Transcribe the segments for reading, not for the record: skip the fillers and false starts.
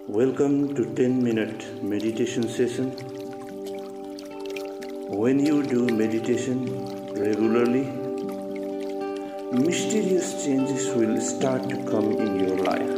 Welcome to 10-minute meditation session. When you do meditation regularly, mysterious changes will start to come in your life.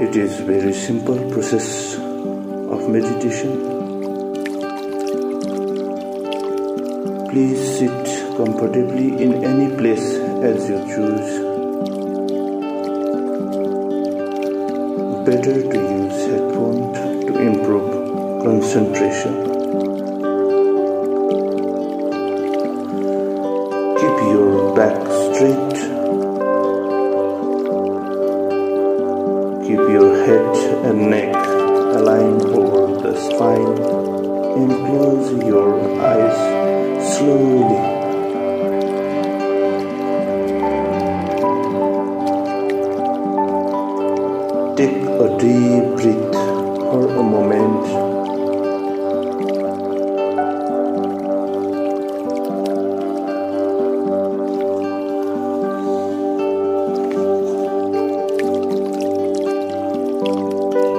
It is a very simple process of meditation. Please sit comfortably in any place as you choose. Better to use headphones to improve concentration. Keep your back straight. Keep your head and neck aligned over the spine and close your eyes slowly. Take a deep breath for a moment.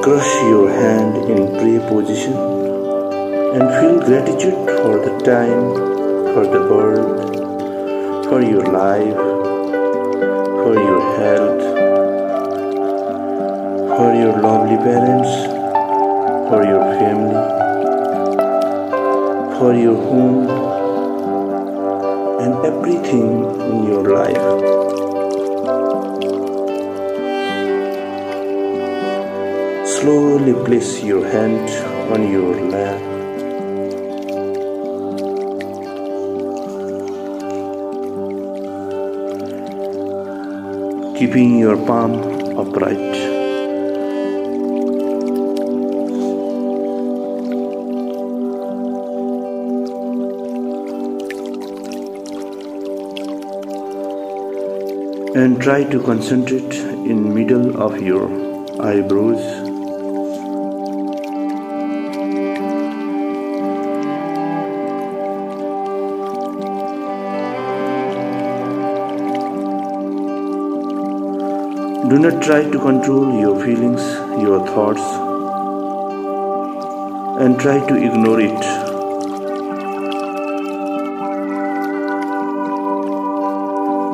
Crush your hand in prayer position and feel gratitude for the time, for the birth, for your life, for your health, for your lovely parents, for your family, for your home, and everything in your life. Slowly place your hand on your lap. Keeping your palm upright. And try to concentrate in middle of your eyebrows. Do not try to control your feelings, your thoughts, and try to ignore it.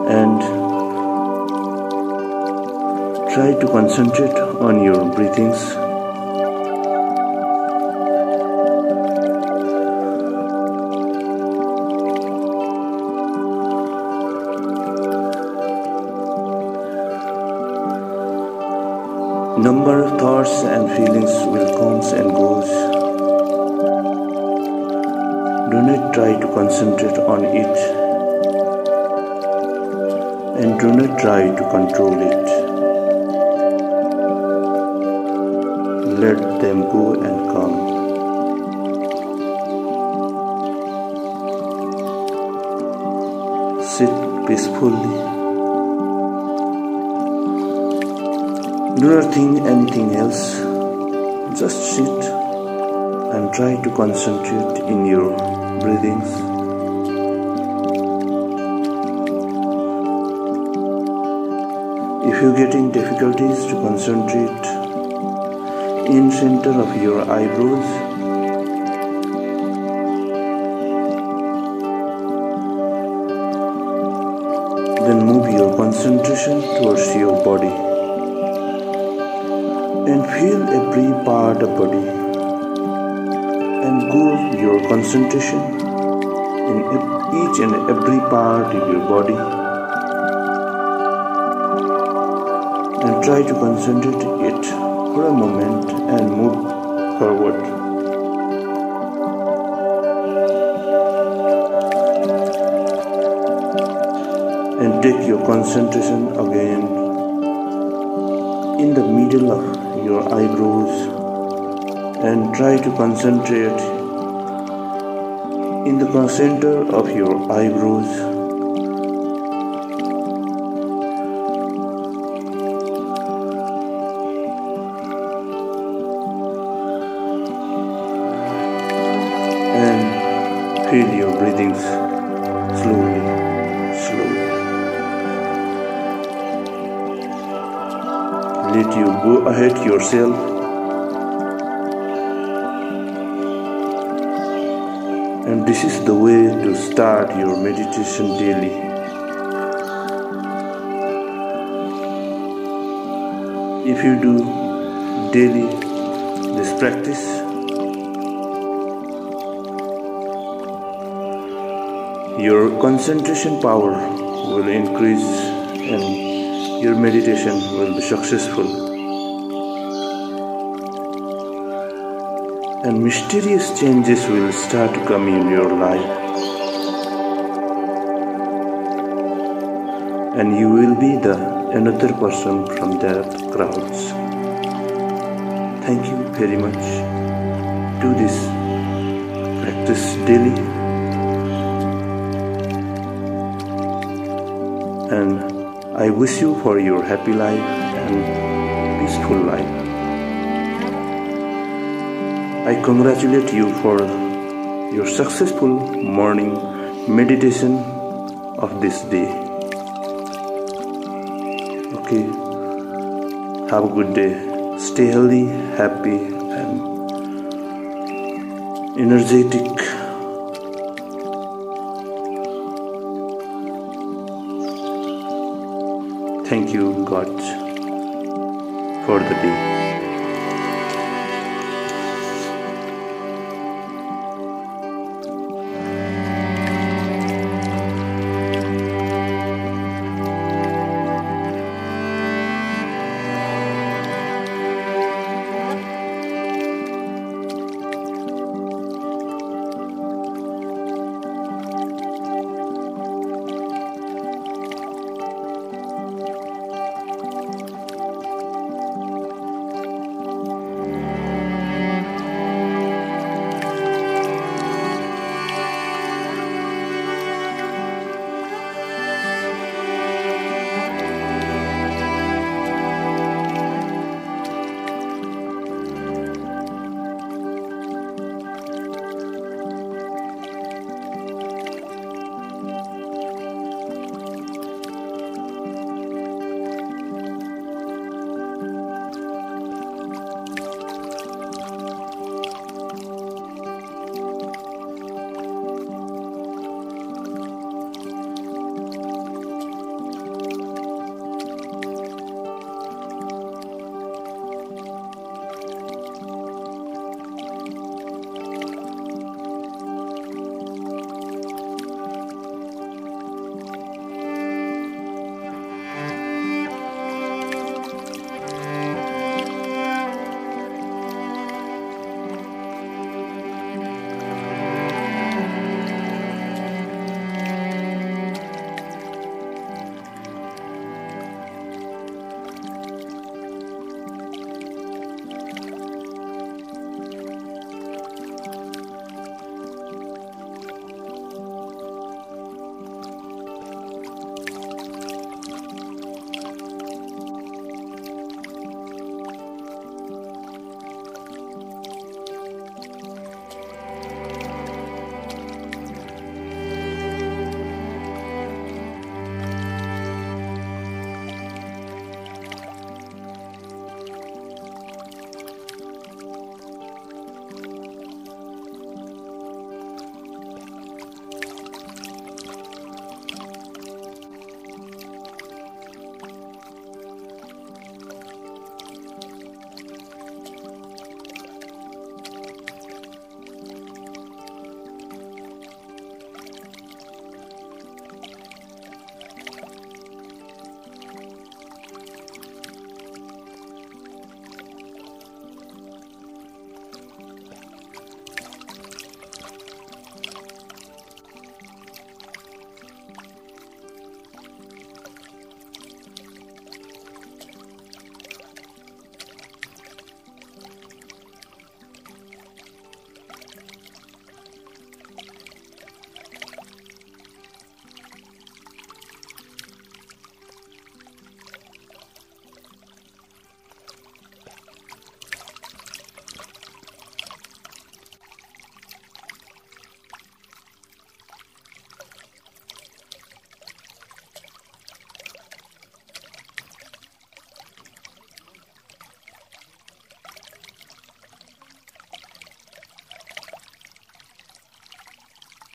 And try to concentrate on your breathings. Number of thoughts and feelings will come and goes. Do not try to concentrate on it, and do not try to control it. Let them go and come. Sit peacefully. Do not think anything else. Just sit and try to concentrate in your breathings. If you're getting difficulties to concentrate in center of your eyebrows, then move your concentration towards your body and feel every part of body and move your concentration in each and every part of your body and try to concentrate it for a moment and move forward. And take your concentration again in the middle of your eyebrows and try to concentrate in the center of your eyebrows. And feel your breathings slowly. let you go ahead yourself. And this is the way to start your meditation daily. If you do daily this practice, your concentration power will increase and your meditation will be successful. And mysterious changes will start to come in your life. And you will be another person from that crowds. Thank you very much. Do this practice daily. And I wish you for your happy life and peaceful life. I congratulate you for your successful morning meditation of this day. Okay, have a good day. Stay healthy, happy, and energetic. Thank you, God, for the day.